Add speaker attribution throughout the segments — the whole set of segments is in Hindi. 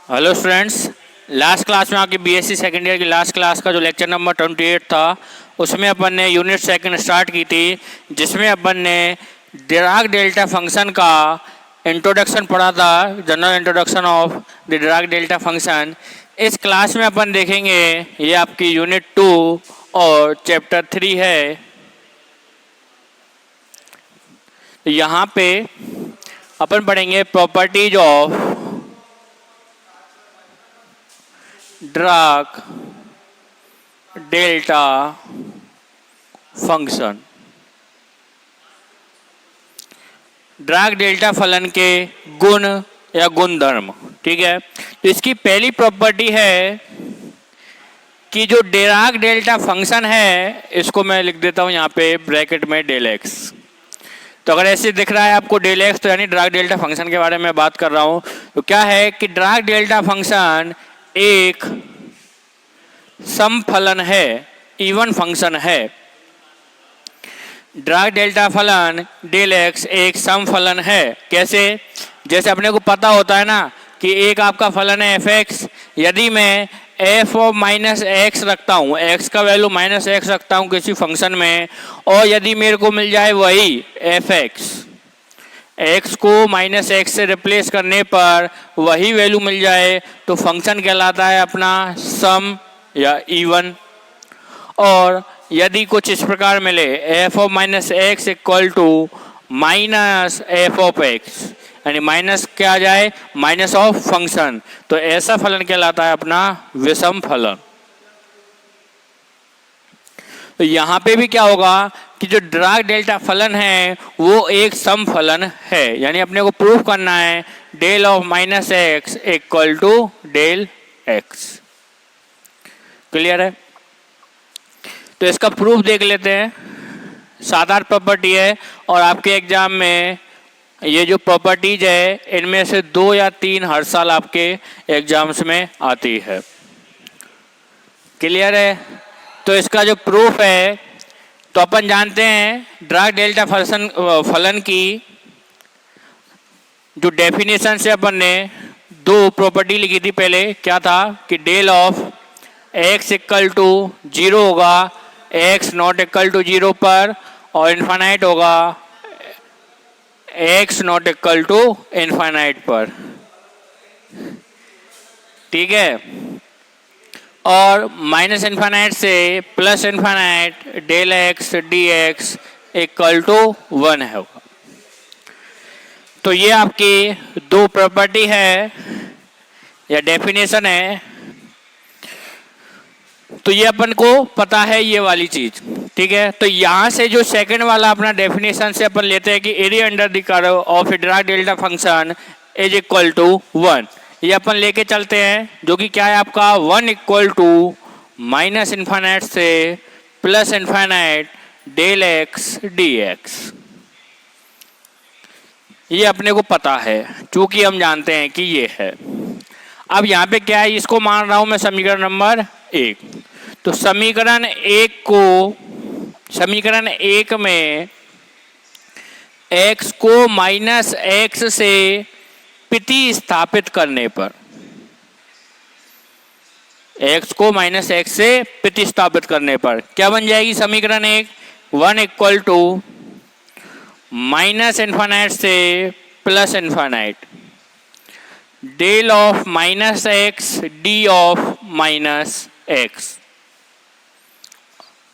Speaker 1: हेलो स्टूडेंट्स, लास्ट क्लास में आपकी बीएससी सेकेंड ईयर की लास्ट क्लास का जो लेक्चर नंबर 28 था उसमें अपन ने यूनिट सेकंड स्टार्ट की थी, जिसमें अपन ने डिराक डेल्टा फंक्शन का इंट्रोडक्शन पढ़ा था, general introduction of the Dirac delta function. इस क्लास में अपन देखेंगे ये आपकी यूनिट 2 और चैप्टर 3 है। यहाँ पे अपन पढ़ेंगे properties of Dirac delta function. Dirac delta फलन के गुण या गुणधर्म, ठीक है। तो इसकी पहली प्रॉपर्टी है कि जो डिराक डेल्टा फंक्शन है, इसको मैं लिख देता हूं यहाँ पे ब्रैकेट में डेल एक्स। तो अगर ऐसे दिख रहा है आपको डेल एक्स, तो यानी डिराक डेल्टा फंक्शन के बारे में बात कर रहा हूं। तो क्या है कि डिराक डेल्टा फंक्शन एक सम फलन है, इवन फंक्शन है। डिराक डेल्टा फलन डेल एक्स एक सम फलन है। कैसे? जैसे अपने को पता होता है ना कि एक आपका फलन है एफ एक्स। यदि मैं एफ ऑफ माइनस एक्स रखता हूँ, एक्स का वैल्यू माइनस एक्स रखता हूँ किसी फंक्शन में, और यदि मेरे को मिल जाए वही एफ एक्स, एक्स को माइनस एक्स से रिप्लेस करने पर वही वैल्यू मिल जाए, तो फंक्शन कहलाता है अपना सम या इवन। और यदि कुछ इस प्रकार मिले F of minus x equal to minus F of X, यानी माइनस क्या आ जाए, माइनस ऑफ फंक्शन, तो ऐसा फलन कहलाता है अपना विषम फलन। तो यहाँ पे भी क्या होगा कि जो डिराक डेल्टा फलन है वो एक सम फलन है, यानी अपने को प्रूव करना है del of minus x equal to del X. Clear है? तो इसका प्रूफ देख लेते हैं। साधारण प्रॉपर्टी है और आपके एग्जाम में ये जो प्रॉपर्टीज है इनमें से 2 या 3 हर साल आपके एग्जाम्स में आती है। क्लियर है? तो इसका जो प्रूफ है, तो अपन जानते हैं डिराक डेल्टा फलन की जो डेफिनेशन से अपन ने 2 प्रॉपर्टी लिखी थी। पहले क्या था कि del of x equal to 0 होगा एक्स नॉट इक्वल टू 0 पर, और इन्फानाइट होगा x not equal to infinite पर। ठीक है? और माइनस इन्फानाइट से plus infinite del x d x equal to 1 है। तो ये आपकी 2 प्रॉपर्टी है या डेफिनेशन है। तो ये अपन को पता है ये वाली चीज, ठीक है। तो यहां से जो सेकंड वाला अपना डेफिनेशन से अपन लेते हैं कि area under the curve of Dirac delta function is equal to 1। ये अपन लेके चलते हैं, जो कि क्या है आपका 1 इक्वल टू माइनस इन्फानाइट से plus infinite del x d x. ये अपने को पता है क्योंकि हम जानते हैं कि ये है। अब यहाँ पे क्या है, इसको मान रहा हूं मैं समीकरण नंबर 1। तो समीकरण 1 में x को माइनस एक्स से प्रतिस्थापित करने पर, x को माइनस एक्स से प्रतिस्थापित करने पर क्या बन जाएगी समीकरण 1 इक्वल टू माइनस इन्फानाइट से plus infinite del of minus x d of minus x.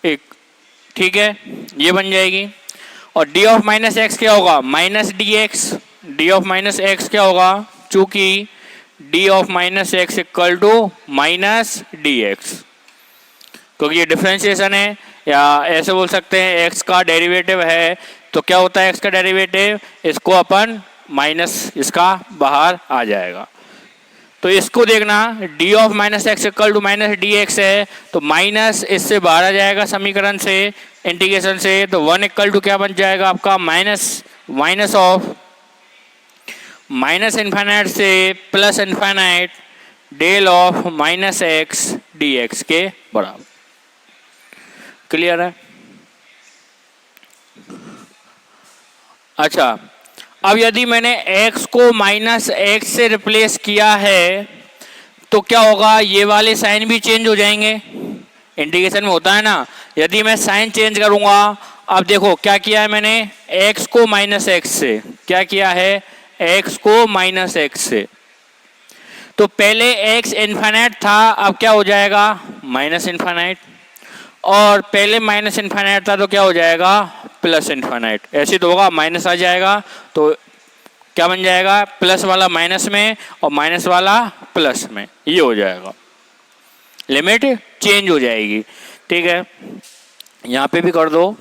Speaker 1: एक, ठीक है, ये बन जाएगी। और डी ऑफ माइनस एक्स क्या होगा, minus d x. D of minus x क्या होगा, चूंकि d of minus x equal to minus d x, क्योंकि ये डिफरेंशिएशन है, या ऐसे बोल सकते हैं एक्स का डेरिवेटिव है। तो क्या होता है एक्स का डेरिवेटिव, इसको अपन माइनस इसका बाहर आ जाएगा। तो इसको देखना, d of minus x equal to minus d x है, तो माइनस इससे बाहर आ जाएगा समीकरण से, इंटीग्रेशन से। तो 1 इक्वल टू क्या बन जाएगा आपका, माइनस ऑफ माइनस इन्फानाइट से plus infinite del of minus x d x के बराबर। क्लियर है? अच्छा, अब यदि मैंने x को माइनस एक्स से रिप्लेस किया है तो क्या होगा, ये वाले साइन भी चेंज हो जाएंगे। इंटीग्रेशन में होता है ना, यदि मैं साइन चेंज करूंगा, अब देखो क्या किया है मैंने, x को माइनस एक्स से, क्या किया है, x को माइनस एक्स से, तो पहले x इन्फिनिट था, अब क्या हो जाएगा, माइनस इन्फिनिट, और पहले माइनस इन्फिनिट था तो क्या हो जाएगा, प्लस इन्फिनिट। ऐसे तो होगा, माइनस आ जाएगा तो क्या बन जाएगा, प्लस वाला माइनस में और माइनस वाला प्लस में, ये हो जाएगा, लिमिट चेंज हो जाएगी। ठीक है, यहाँ पे भी कर दो,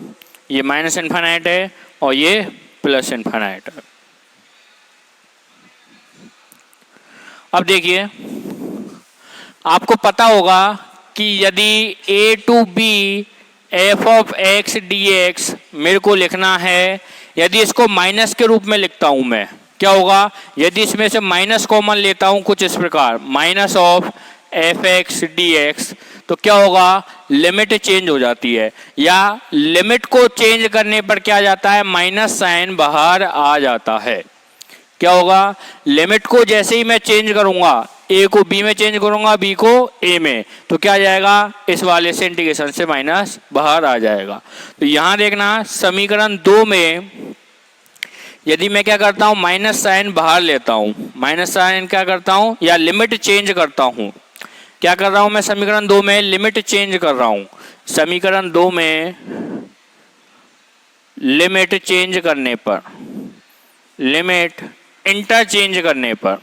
Speaker 1: ये माइनस इन्फिनिट है और ये प्लस इन्फिनिट है। अब देखिए, आपको पता होगा कि यदि a to b f of x dx मेरे को लिखना है, यदि इसको माइनस के रूप में लिखता हूं मैं, क्या होगा, यदि इसमें से माइनस कॉमन लेता हूं कुछ इस प्रकार, minus of F x d x, तो क्या होगा, लिमिट चेंज हो जाती है, या लिमिट को चेंज करने पर क्या जाता है, माइनस साइन बाहर आ जाता है। क्या होगा, लिमिट को जैसे ही मैं चेंज करूंगा, a को b में चेंज करूंगा, b को a में, तो क्या आ जाएगा, इस वाले से इंटीग्रेशन से माइनस बाहर आ जाएगा। तो यहां देखना, समीकरण 2 में यदि मैं क्या करता हूं, माइनस साइन बाहर लेता हूं, माइनस साइन क्या करता हूं, या लिमिट चेंज करता हूं, क्या कर रहा हूं मैं, समीकरण 2 में लिमिट चेंज कर रहा हूं। समीकरण 2 में लिमिट चेंज करने पर, लिमिट इंटरचेंज करने पर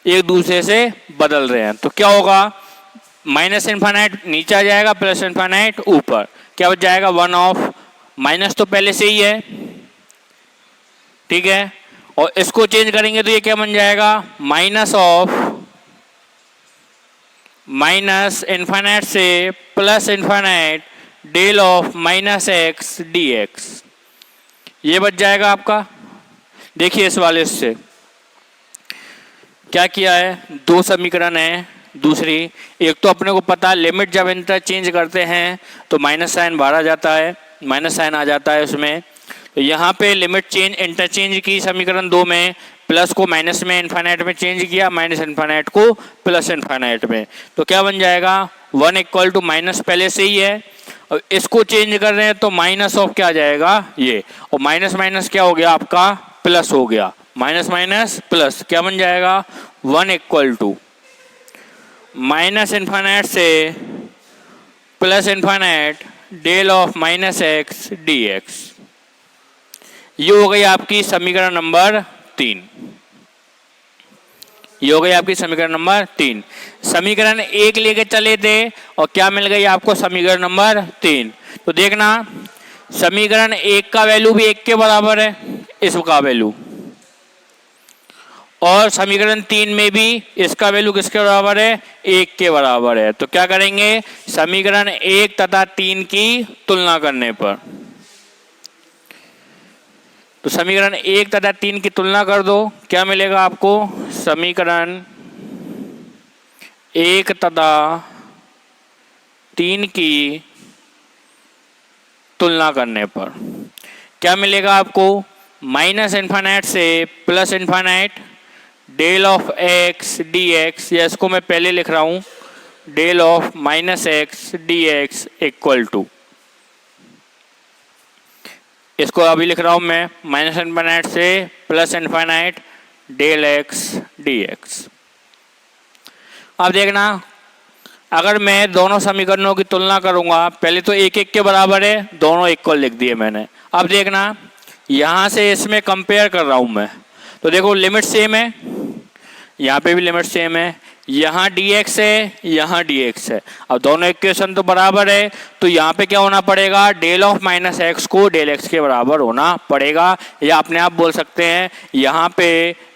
Speaker 1: एक दूसरे से बदल रहे हैं, तो क्या होगा, माइनस इन्फिनिट नीचे आ जाएगा, प्लस इन्फिनिट ऊपर, क्या बच जाएगा, वन ऑफ, माइनस तो पहले से ही है, ठीक है, और इसको चेंज करेंगे तो ये क्या बन जाएगा, माइनस ऑफ, माइनस इन्फिनिट से plus infinite del of minus x d x, ये बच जाएगा आपका। देखिए इस वाले से क्या किया है, दो समीकरण है, दूसरी एक तो अपने को पता, लिमिट जब इंटरचेंज करते हैं तो माइनस साइन बाहर आ जाता है, माइनस साइन आ जाता है उसमें, तो यहाँ पे लिमिट चेंज इंटरचेंज की समीकरण 2 में, प्लस को माइनस में इन्फिनिट में चेंज किया, माइनस इन्फिनिट को प्लस इन्फिनिट में, तो क्या बन जाएगा, 1 इक्वल टू माइनस पहले से ही है, और इसको चेंज कर रहे हैं तो माइनस ऑफ क्या आ जाएगा ये, और माइनस माइनस क्या हो गया आपका, प्लस हो गया, माइनस माइनस प्लस क्या बन जाएगा, 1 इक्वल टू माइनस इन्फिनिट से plus infinite del of minus x d x. ये हो गई आपकी समीकरण नंबर 3, ये हो गई आपकी समीकरण नंबर 3। समीकरण 1 लेके चले थे और क्या मिल गई आपको, समीकरण नंबर 3। तो देखना, समीकरण 1 का वैल्यू भी 1 के बराबर है, इसका वैल्यू, और समीकरण 3 में भी इसका वैल्यू किसके बराबर है, 1 के बराबर है। तो क्या करेंगे, समीकरण 1 तथा 3 की तुलना करने पर, तो समीकरण 1 तथा 3 की तुलना कर दो, क्या मिलेगा आपको, समीकरण 1 तथा 3 की तुलना करने पर क्या मिलेगा आपको, माइनस इन्फिनिट से plus infinite del of x d x, या इसको मैं पहले लिख रहा हूं, del of minus x d x equal to, इसको अभी लिख रहा हूं मैं, माइनस इन्फिनिट से plus infinite del x d x. अब देखना, अगर मैं दोनों समीकरणों की तुलना करूंगा, पहले तो 1 1 के बराबर है, दोनों इक्वल लिख दिए मैंने। अब देखना, यहां से इसमें कंपेयर कर रहा हूं मैं, तो देखो लिमिट सेम है, यहाँ पे भी लिमिट सेम है, यहाँ dx है, यहाँ dx है, अब दोनों इक्वेशन तो बराबर है, तो यहाँ पे क्या होना पड़ेगा, डेल ऑफ माइनस एक्स को डेल एक्स के बराबर होना पड़ेगा, या अपने आप बोल सकते हैं यहाँ पे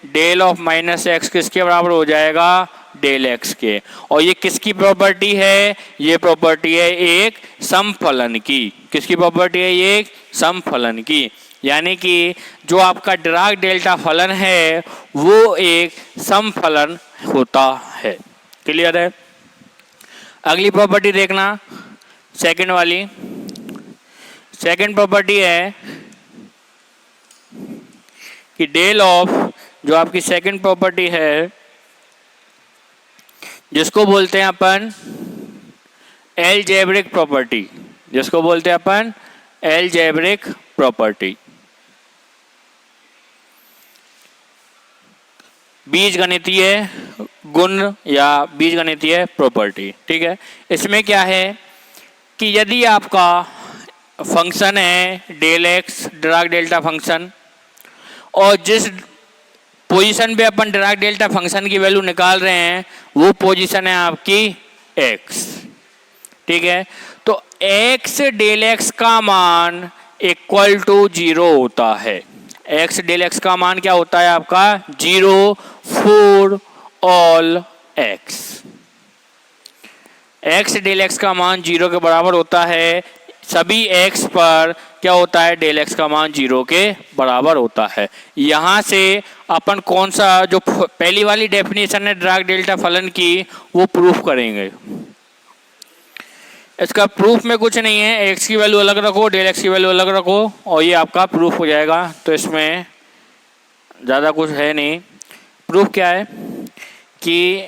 Speaker 1: डेल ऑफ माइनस एक्स किसके बराबर हो जाएगा, डेल एक्स के। और ये किसकी प्रॉपर्टी है, ये प्रॉपर्टी है एक समफलन की, किसकी प्रॉपर्टी है, ये एक समफलन की, यानी कि जो आपका डिराक डेल्टा फलन है वो एक समफलन होता है। क्लियर है। अगली प्रॉपर्टी देखना, सेकंड वाली, सेकंड प्रॉपर्टी है कि डेल ऑफ जो आपकी सेकंड प्रॉपर्टी है, जिसको बोलते हैं अपन अलजेब्रिक प्रॉपर्टी, जिसको बोलते हैं अपन अलजेब्रिक प्रॉपर्टी, बीजगणितीय गुण या बीजगणितीय प्रॉपर्टी। ठीक है, इसमें क्या है कि यदि आपका फंक्शन है del x Dirac delta function, और जिस पोजीशन पे अपन डिराक डेल्टा फंक्शन की वैल्यू निकाल रहे हैं वो पोजीशन है आपकी एक्स। ठीक है, तो एक्स डेल एक्स का मान इक्वल टू 0 होता है। एक्स डेल एक्स का मान क्या होता है आपका 0 for all x. X del x का मान 0 के बराबर होता है, सभी एक्स पर क्या होता है डेल एक्स का मान 0 के बराबर होता है। यहाँ से अपन कौन सा जो पहली वाली डेफिनेशन है डिराक डेल्टा फलन की वो प्रूफ करेंगे। इसका प्रूफ में कुछ नहीं है, एक्स की वैल्यू अलग रखो, डेल एक्स की वैल्यू अलग रखो और ये आपका प्रूफ हो जाएगा। तो इसमें ज़्यादा कुछ है नहीं। प्रूफ क्या है कि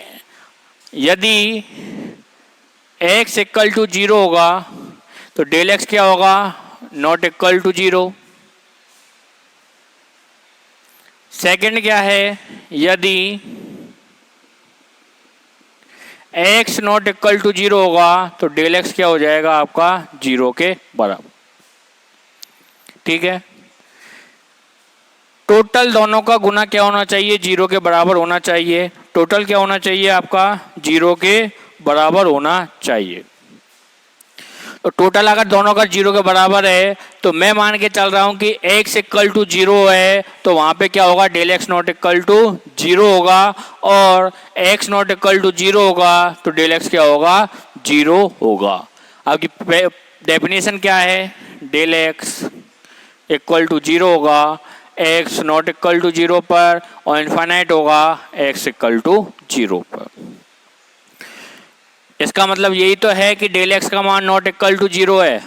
Speaker 1: यदि एक्स इक्वल टू 0 होगा तो डेल एक्स क्या होगा नॉट इक्वल टू 0। सेकंड क्या है, यदि x नॉट इक्वल टू 0 होगा तो डेल एक्स क्या हो जाएगा आपका 0 के बराबर। ठीक है, टोटल दोनों का गुना क्या होना चाहिए 0 के बराबर होना चाहिए। टोटल क्या होना चाहिए आपका 0 के बराबर होना चाहिए। तो टोटल अगर दोनों का 0 के बराबर है तो मैं मान के चल रहा हूं कि x इक्वल टू 0 है तो वहां पे क्या होगा del x not equal to 0 होगा, और x नॉट इक्वल टू 0 होगा तो डेल एक्स क्या होगा 0 होगा। आपकी डेफिनेशन क्या है, डेल एक्स इक्वल टू 0 होगा x नॉट इक्वल टू 0 पर, और इनफाइनाइट होगा x इक्वल टू 0 पर। इसका मतलब यही तो है कि डेल एक्स का मान नॉट इक्वल टू 0 है।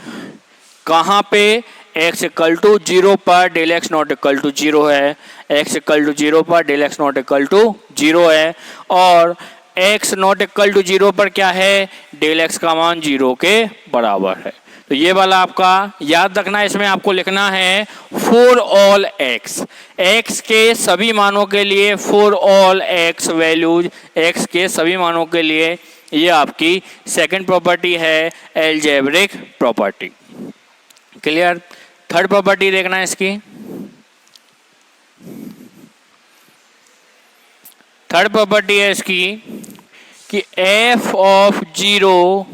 Speaker 1: कहाँ पे, x इक्वल टू 0 पर del x not equal to 0 है, x इक्वल टू 0 पर del x not equal to 0 है, और x नॉट इक्वल टू 0 पर क्या है डेल एक्स का मान 0 के बराबर है। तो ये वाला आपका याद रखना, इसमें आपको लिखना है फॉर ऑल x, x के सभी मानों के लिए, for all x values x के सभी मानों के लिए। ये आपकी सेकंड प्रॉपर्टी है algebraic property. Clear. Third property देखना है इसकी। थर्ड प्रॉपर्टी है इसकी कि f ऑफ 0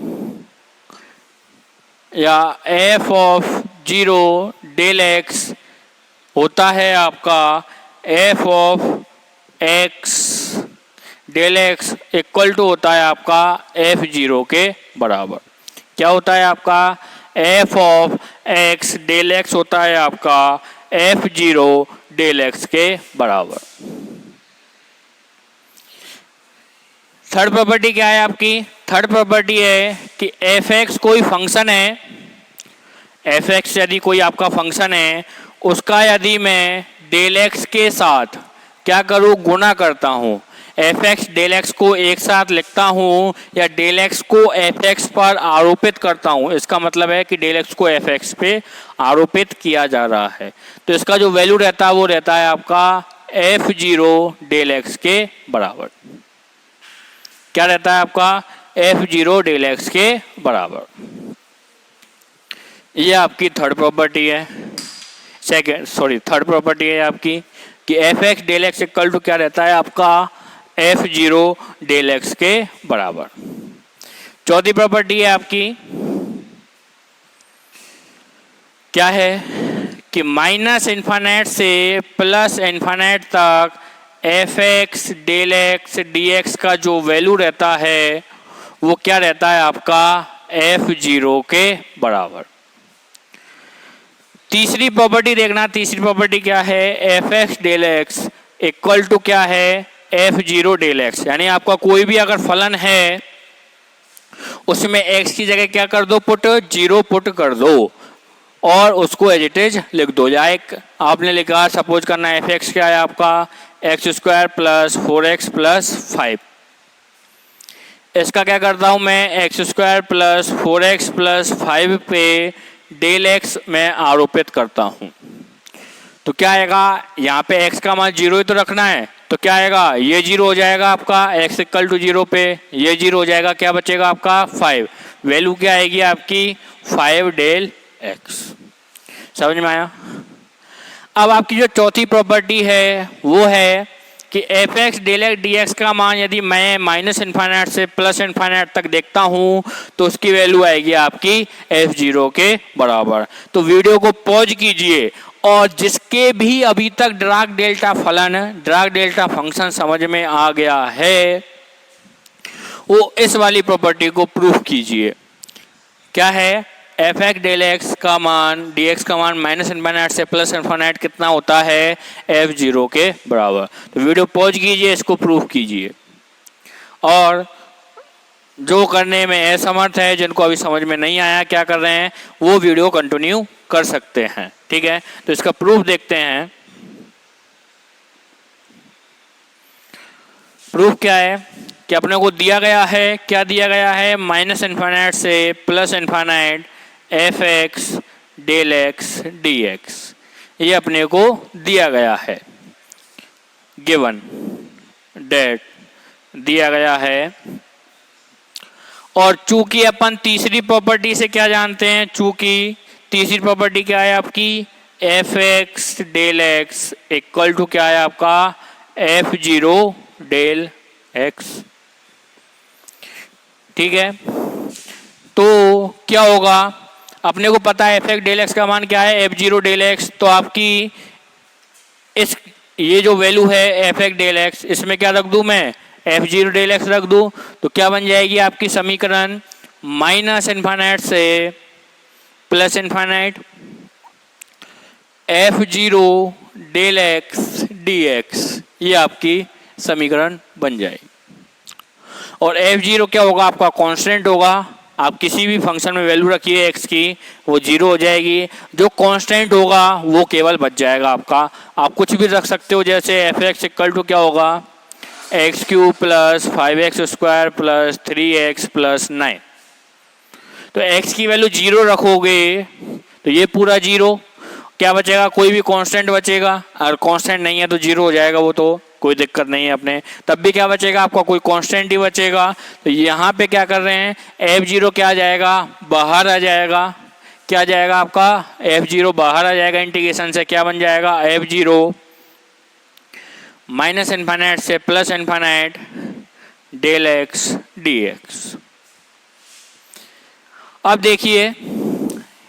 Speaker 1: या f ऑफ 0 डेल x होता है आपका f of x del x equal to होता है आपका f0 के बराबर। क्या होता है आपका f of x del x होता है आपका f0 डेल एक्स के बराबर। थर्ड प्रॉपर्टी क्या है आपकी, थर्ड प्रॉपर्टी है कि f(x) कोई फंक्शन है, f(x) यदि कोई आपका फंक्शन है उसका यदि मैं डेल एक्स के साथ क्या करूँ गुना करता हूँ, f(x) डेल एक्स को एक साथ लिखता हूँ या डेल एक्स को f(x) पर आरोपित करता हूँ, इसका मतलब है कि डेल एक्स को f(x) पे आरोपित किया जा रहा है, तो इसका जो वैल्यू रहता है वो रहता है आपका f0 डेल एक्स के बराबर। क्या रहता है आपका f0 डेल एक्स के बराबर। ये आपकी थर्ड प्रॉपर्टी है, थर्ड प्रॉपर्टी है आपकी कि f(x) del x equal to क्या रहता है आपका f0 डेल एक्स के बराबर। चौथी प्रॉपर्टी है आपकी क्या है कि माइनस इन्फाइनाइट से प्लस इन्फाइनाइट तक f(x) डेल एक्स dx का जो वैल्यू रहता है वो क्या रहता है आपका f0 के बराबर। तीसरी प्रॉपर्टी देखना, तीसरी प्रॉपर्टी क्या है f(x) del x equal to क्या है f0 डेल एक्स, यानी आपका कोई भी अगर फलन है उसमें x की जगह क्या कर दो पुट 0 पुट कर दो, और उसको एज इट इज लिख दो। या एक आपने लिखा सपोज करना एफ एक्स क्या है आपका x square plus 4x plus 5। इसका क्या करता हूँ मैं x square plus 4x plus 5 पे डेल एक्स में आरोपित करता हूँ। तो क्या आएगा यहाँ पे x का मान 0 ही तो रखना है, तो क्या आएगा ये 0 हो जाएगा आपका x इक्वल टू 0 पे, ये 0 हो जाएगा, क्या बचेगा आपका 5। वैल्यू क्या आएगी आपकी 5 डेल x। समझ में आया। अब आपकी जो चौथी प्रॉपर्टी है वो है कि f x del x d x का मान यदि मैं माइनस इन्फाइनाइट से प्लस इन्फाइनाइट तक देखता हूँ तो उसकी वैल्यू आएगी आपकी f0 के बराबर। तो वीडियो को पॉज कीजिए और जिसके भी अभी तक ड्राग डेल्टा फलन ड्राग डेल्टा फंक्शन समझ में आ गया है वो इस वाली प्रॉपर्टी को प्रूफ कीजिए। क्या है एफ एक्स डेल एक्स का मान डी एक्स का मान माइनस इन्फाइनाइट से प्लस इन्फाइनाइट कितना होता है f0 के बराबर। तो वीडियो पॉज कीजिए, इसको प्रूफ कीजिए और जो करने में असमर्थ है जिनको अभी समझ में नहीं आया क्या कर रहे हैं वो वीडियो कंटिन्यू कर सकते हैं। ठीक है, तो इसका प्रूफ देखते हैं। प्रूफ क्या है कि अपने को दिया गया है, क्या दिया गया है माइनस इन्फाइनाइट से plus infinite f x del x d x, ये अपने को दिया गया है, गिवन डेट दिया गया है। और चूंकि अपन तीसरी प्रॉपर्टी से क्या जानते हैं, चूंकि तीसरी प्रॉपर्टी क्या है आपकी f x del x equal to क्या है आपका f0 डेल एक्स। ठीक है, तो क्या होगा अपने को पता है एफ एक्स डेल एक्स का मान क्या है f0 डेल एक्स। तो आपकी इस ये जो वैल्यू है एफ एक्स डेल एक्स इसमें क्या रख दूं मैं f0 डेल एक्स रख दूं। तो क्या बन जाएगी आपकी समीकरण माइनस इन्फाइनाइट से plus infinite f0 del x d x, ये आपकी समीकरण बन जाएगी। और f0 क्या होगा आपका कांस्टेंट होगा। आप किसी भी फंक्शन में वैल्यू रखिए x की वो 0 हो जाएगी, जो कांस्टेंट होगा वो केवल बच जाएगा आपका। आप कुछ भी रख सकते हो, जैसे एफ एक्स इक्वल टू क्या होगा x cube plus 5x square plus 3x plus 9। तो x की वैल्यू 0 रखोगे तो ये पूरा 0, क्या बचेगा कोई भी कांस्टेंट बचेगा, और कांस्टेंट नहीं है तो 0 हो जाएगा, वो तो कोई दिक्कत नहीं है अपने। तब भी क्या बचेगा आपका कोई कांस्टेंट ही बचेगा। तो यहाँ पे क्या कर रहे हैं f0 क्या आ जाएगा बाहर आ जाएगा, क्या आ जाएगा आपका f0 बाहर आ जाएगा, इंटीग्रेशन से क्या बन जाएगा f0 माइनस इन्फाइनाइट से plus infinite del x d x. अब देखिए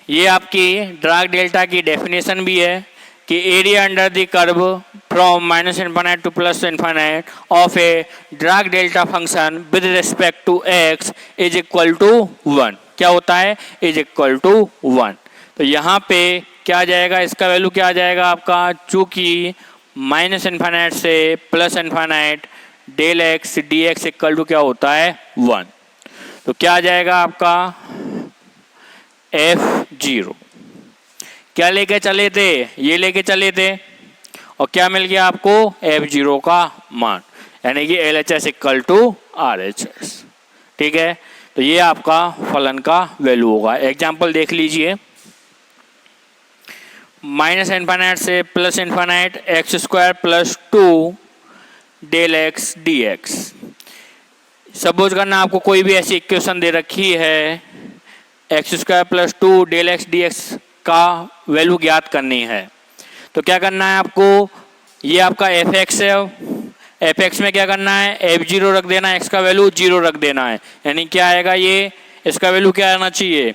Speaker 1: ये आपकी ड्राग डेल्टा की डेफिनेशन भी है कि area under the curve from minus infinite to plus infinite of a Dirac delta function with respect to x is equal to 1। क्या होता है इज इक्वल टू 1। तो यहाँ पे क्या आ जाएगा, इसका वैल्यू क्या आ जाएगा आपका, चूंकि माइनस इन्फाइनाइट से plus infinite del x d x equal to क्या होता है 1। तो क्या आ जाएगा आपका f0, क्या लेके चले थे ये लेके चले थे, और क्या मिल गया आपको f0 का मान, यानी कि LHS इक्वल टू RHS। ठीक है, तो ये आपका फलन का वैल्यू होगा। एग्जाम्पल देख लीजिए, माइनस इन्फाइनाइट से plus infinite x square plus 2 del x d x. Suppose करना आपको कोई भी ऐसी इक्वेशन दे रखी है x square plus 2 del x d x का वैल्यू ज्ञात करनी है। तो क्या करना है आपको, ये आपका एफ एक्स है, एफ एक्स में क्या करना है f0 रख देना है, एक्स का वैल्यू 0 रख देना है, यानी क्या आएगा ये इसका वैल्यू क्या आना चाहिए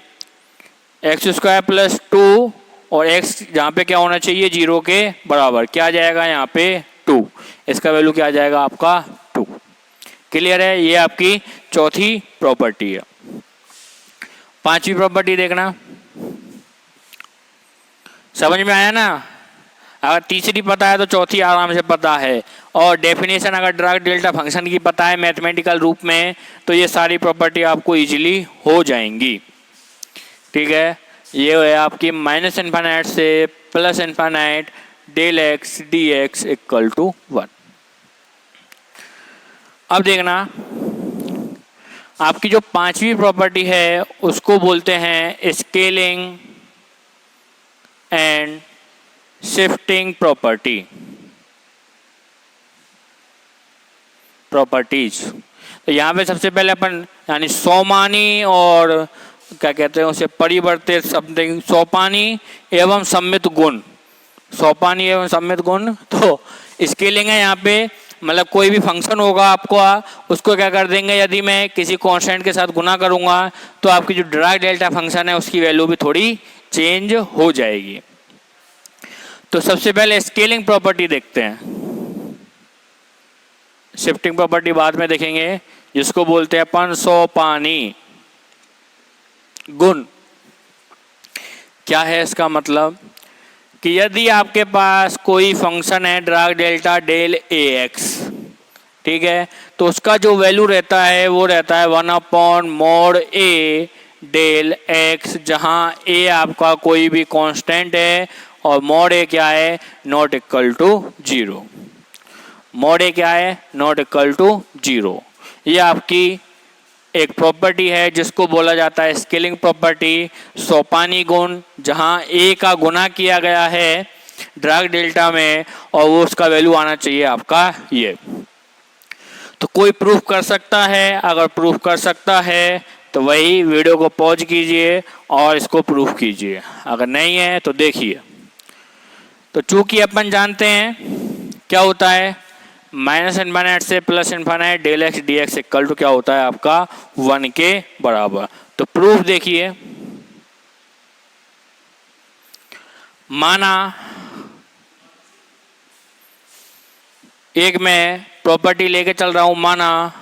Speaker 1: एक्स स्क्वायर प्लस 2 और x जहाँ पे क्या होना चाहिए 0 के बराबर, क्या आ जाएगा यहाँ पे 2, इसका वैल्यू क्या आ जाएगा आपका 2। क्लियर है, ये आपकी चौथी प्रॉपर्टी है। पांचवी प्रॉपर्टी देखना, समझ में आया ना। अगर तीसरी पता है तो चौथी आराम से पता है, और डेफिनेशन अगर ड्राग डेल्टा फंक्शन की पता है मैथमेटिकल रूप में तो ये सारी प्रॉपर्टी आपको इजीली हो जाएंगी। ठीक है, ये है आपकी माइनस इन्फानाइट से plus infinite del x d x equal to 1। अब देखना आपकी जो पांचवी प्रॉपर्टी है उसको बोलते हैं स्केलिंग एंड शिफ्टिंग प्रॉपर्टीज। तो यहाँ पे सबसे पहले अपन यानी सोमानी और क्या कहते हैं उसे परिवर्तित समथिंग सोपानी एवं सम्मित गुण, सोपानी एवं सम्मित गुण। तो स्केलिंग है यहाँ पे, मतलब कोई भी फंक्शन होगा आपको उसको क्या कर देंगे, यदि मैं किसी कांस्टेंट के साथ गुना करूँगा तो आपकी जो डिराक डेल्टा फंक्शन है उसकी वैल्यू भी थोड़ी चेंज हो जाएगी। तो सबसे पहले स्केलिंग प्रॉपर्टी देखते हैं, शिफ्टिंग प्रॉपर्टी बाद में देखेंगे, जिसको बोलते हैं अपन सोपानी गुण। क्या है इसका मतलब कि यदि आपके पास कोई फंक्शन है Dirac delta del a x, ठीक है, तो उसका जो वैल्यू रहता है वो रहता है 1/mod ए डेल एक्स, जहाँ ए आपका कोई भी कांस्टेंट है और mod ए क्या है, नॉट इक्वल टू 0। mod ए क्या है, नॉट इक्वल टू 0। ये आपकी एक प्रॉपर्टी है जिसको बोला जाता है स्केलिंग प्रॉपर्टी, सोपानी गुण, जहाँ ए का गुना किया गया है डिराक डेल्टा में और वो उसका वैल्यू आना चाहिए आपका ये। तो कोई प्रूफ कर सकता है, अगर प्रूफ कर सकता है तो वही वीडियो को पॉज कीजिए और इसको प्रूफ कीजिए, अगर नहीं है तो देखिए। तो चूंकि अपन जानते हैं क्या होता है, माइनस इन्फानाइट से plus infinite del x d x equal to क्या होता है आपका 1 के बराबर। तो प्रूफ देखिए, माना एक मैं प्रॉपर्टी लेके चल रहा हूं, माना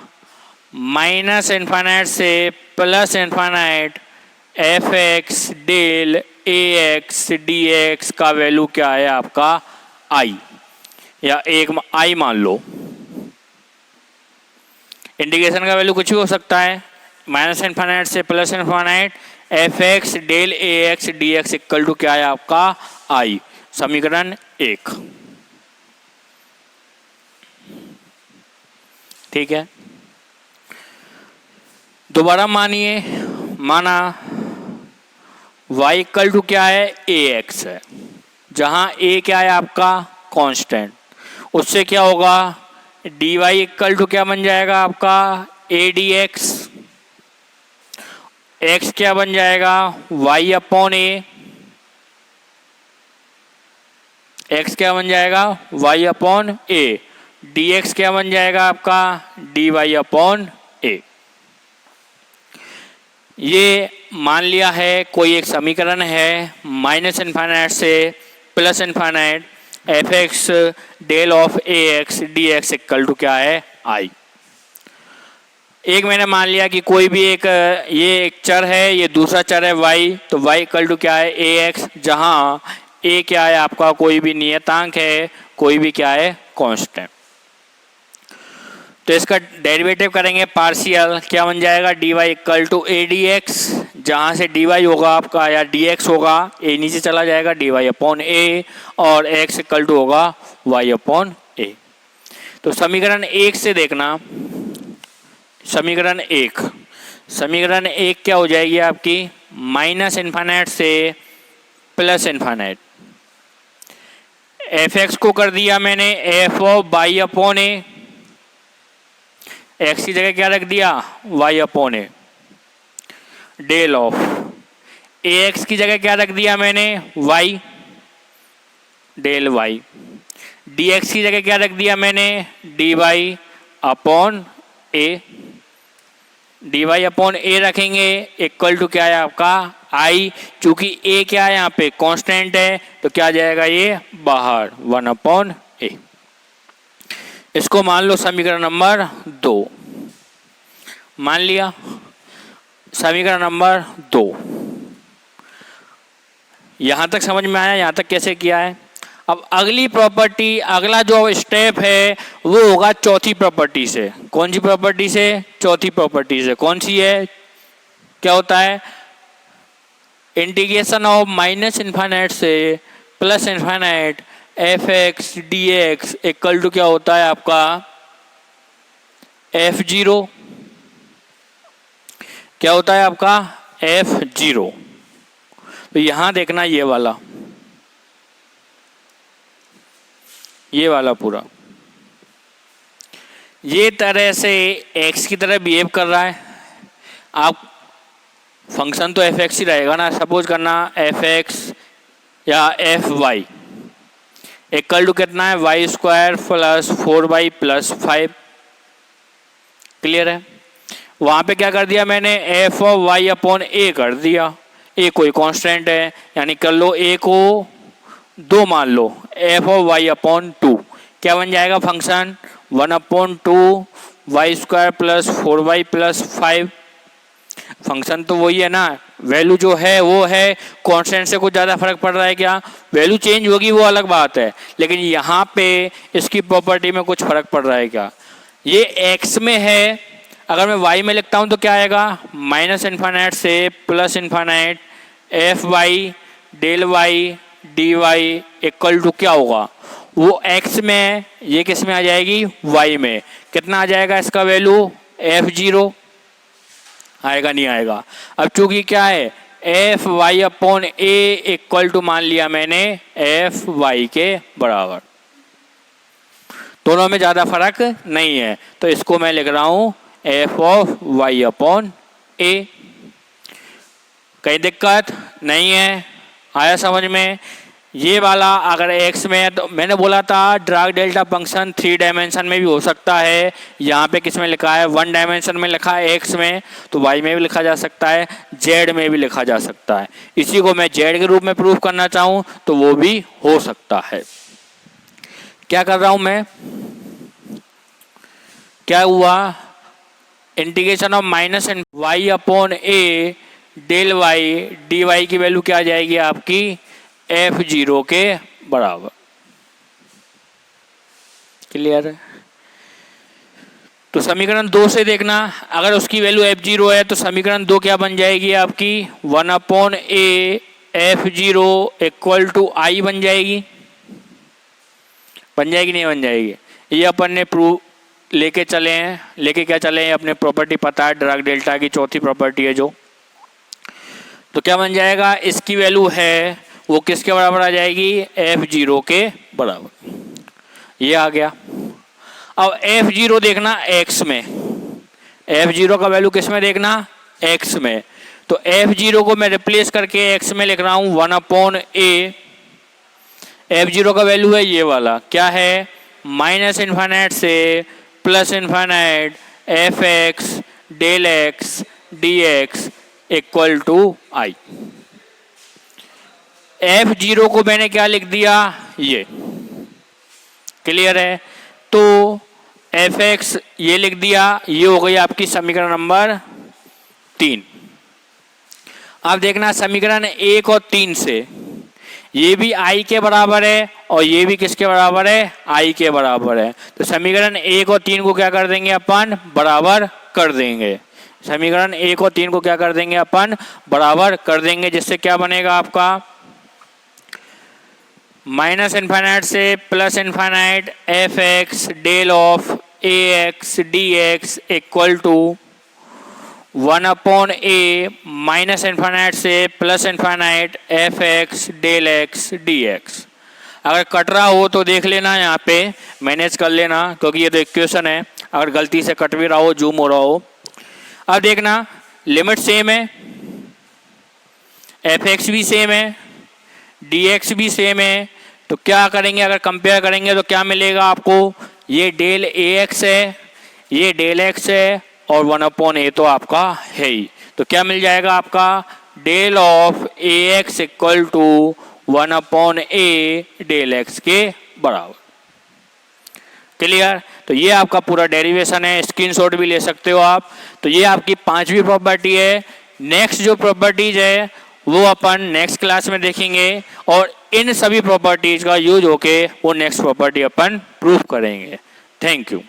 Speaker 1: माइनस इन्फानाइट से plus infinite f x del a x d x का वैल्यू क्या है आपका आई, या एक आई मान लो। इंटीग्रेशन का वैल्यू कुछ भी हो सकता है, माइनस इन्फानाइट से plus infinite f x del a x d x equal to क्या है आपका आई, समीकरण 1। ठीक है, दोबारा मानिए, माना y इक्वल टू क्या है ए एक्स है, जहां a क्या है आपका कांस्टेंट, उससे क्या होगा dy इक्वल टू क्या बन जाएगा आपका a dx, x क्या बन जाएगा y अपॉन a, x क्या बन जाएगा y अपॉन a, dx क्या बन जाएगा आपका dy अपॉन a। ये मान लिया है कोई एक समीकरण है, माइनस इन्फानाइट से plus infinite f x del of a x d x equal to क्या है आई। एक मैंने मान लिया कि कोई भी एक ये एक चर है, ये दूसरा चर है y, तो y इक्वल टू क्या है ए एक्स, जहाँ a क्या है आपका कोई भी नियतांक है, कोई भी क्या है कांस्टेंट। तो इसका डेरिवेटिव करेंगे पार्शियल, क्या बन जाएगा dy equal to a d x, जहाँ से dy होगा आपका या dx होगा, a नीचे चला जाएगा dy अपॉन a, और x इक्वल टू होगा y अपॉन a। तो समीकरण 1 से देखना, समीकरण 1 क्या हो जाएगी आपकी, माइनस इन्फानाइट से प्लस इन्फानाइट, एफ एक्स को कर दिया मैंने f of by upon a, x की जगह क्या रख दिया y upon a, del of a x की जगह क्या रख दिया मैंने y, del y, d x की जगह क्या रख दिया मैंने dy upon a, dy upon a रखेंगे इक्वल टू क्या है आपका i, चूंकि a क्या है यहाँ पे कांस्टेंट है तो क्या आ जाएगा ये बाहर 1 अपॉन ए। इसको मान लो समीकरण नंबर 2, मान लिया समीकरण नंबर 2। यहां तक समझ में आया, यहां तक कैसे किया है। अब अगली प्रॉपर्टी, अगला जो स्टेप है वो होगा चौथी प्रॉपर्टी से। कौन सी प्रॉपर्टी से, चौथी प्रॉपर्टी से। कौन सी है, क्या होता है, इंटीग्रेशन ऑफ माइनस इन्फाइनाइट से plus infinite f x d x equal to क्या होता है आपका f0। क्या होता है आपका f0। तो यहां देखना ये वाला पूरा ये तरह से x की तरह बिहेव कर रहा है। आप फंक्शन तो f(x) ही रहेगा ना, सपोज करना f(x) या f(y) इक्वल टू कितना है y² + 4y + 5। क्लियर है। वहां पे क्या कर दिया मैंने f(y)/a कर दिया। a कोई कांस्टेंट है, यानी कर लो a को 2 मान लो, f(y)/2 क्या बन जाएगा फंक्शन 1/2 y² + 4y + 5। फंक्शन तो वही है ना, वैल्यू जो है वो है, कांस्टेंट से कुछ ज़्यादा फर्क पड़ रहा है क्या? वैल्यू चेंज होगी वो अलग बात है, लेकिन यहाँ पे इसकी प्रॉपर्टी में कुछ फर्क पड़ रहा है क्या? ये x में है, अगर मैं y में लिखता हूँ तो क्या आएगा माइनस इन्फाइनाइट से plus infinite f(y) del y dy equal to क्या होगा वो x में, ये किस में आ जाएगी y में। कितना आ जाएगा इसका वैल्यू f0 आएगा, नहीं आएगा। अब चूंकि क्या है f(y)/a इक्वल टू मान लिया मैंने f(y) के बराबर, दोनों में ज़्यादा फर्क नहीं है, तो इसको मैं लिख रहा हूँ f(y)/a। कहीं दिक्कत नहीं है, आया समझ में? ये वाला अगर x में है तो मैंने बोला था ड्राग डेल्टा फंक्शन 3 डायमेंशन में भी हो सकता है। यहाँ पे किस में लिखा है 1 डायमेंशन में लिखा है x में, तो y में भी लिखा जा सकता है, z में भी लिखा जा सकता है। इसी को मैं z के रूप में प्रूफ करना चाहूँ तो वो भी हो सकता है। क्या कर रहा हूँ मैं, क्या हुआ integration of minus y/a del y dy की वैल्यू क्या आ जाएगी आपकी f0 के बराबर। क्लियर है? तो समीकरण 2 से देखना, अगर उसकी वैल्यू f0 है तो समीकरण 2 क्या बन जाएगी आपकी 1/a f0 equal to i बन जाएगी। बन जाएगी नहीं बन जाएगी? ये अपन ने प्रूफ लेके चले हैं, लेके क्या चले हैं अपने प्रॉपर्टी पता है ड्राग डेल्टा की चौथी प्रॉपर्टी है जो, तो क्या बन जाएगा इसकी वैल्यू है वो किसके बराबर आ जाएगी f0 के बराबर। ये आ गया। अब f0 देखना x में, f0 का वैल्यू किस में देखना x में, तो f0 को मैं रिप्लेस करके x में लिख रहा हूँ 1/a। f0 का वैल्यू है ये वाला, क्या है माइनस इन्फाइनाइट से plus infinite f(x) del x dx equal to i। f0 को मैंने क्या लिख दिया ये। क्लियर है? तो f(x) ये लिख दिया, ये हो गई आपकी समीकरण नंबर 3। अब देखना समीकरण 1 और 3 से, ये भी i के बराबर है और ये भी किसके बराबर है i के बराबर है, तो समीकरण 1 और 3 को क्या कर देंगे अपन बराबर कर देंगे। समीकरण 1 और 3 को क्या कर देंगे अपन बराबर कर देंगे, जिससे क्या बनेगा आपका माइनस इन्फाइनाइट से plus infinite f(x) del of ax dx equal to 1/a minus infinite से plus infinite f(x) del x dx। अगर कट रहा हो तो देख लेना, यहाँ पे मैनेज कर लेना, क्योंकि ये तो इक्वेशन है, अगर गलती से कट भी रहा हो जूम हो रहा हो। अब देखना लिमिट सेम है, f(x) भी सेम है, dx भी सेम है, तो क्या करेंगे अगर कंपेयर करेंगे तो क्या मिलेगा आपको, ये del ax है, ये del x है और 1/a तो आपका है ही, तो क्या मिल जाएगा आपका del of ax equal to 1/a del x के बराबर। क्लियर? तो ये आपका पूरा डेरिवेशन है, स्क्रीनशॉट भी ले सकते हो आप। तो ये आपकी 5वीं प्रॉपर्टी है। नेक्स्ट जो प्रॉपर्टीज है वो अपन नेक्स्ट क्लास में देखेंगे और इन सभी प्रॉपर्टीज का यूज होके वो नेक्स्ट प्रॉपर्टी अपन प्रूफ करेंगे। Thank you.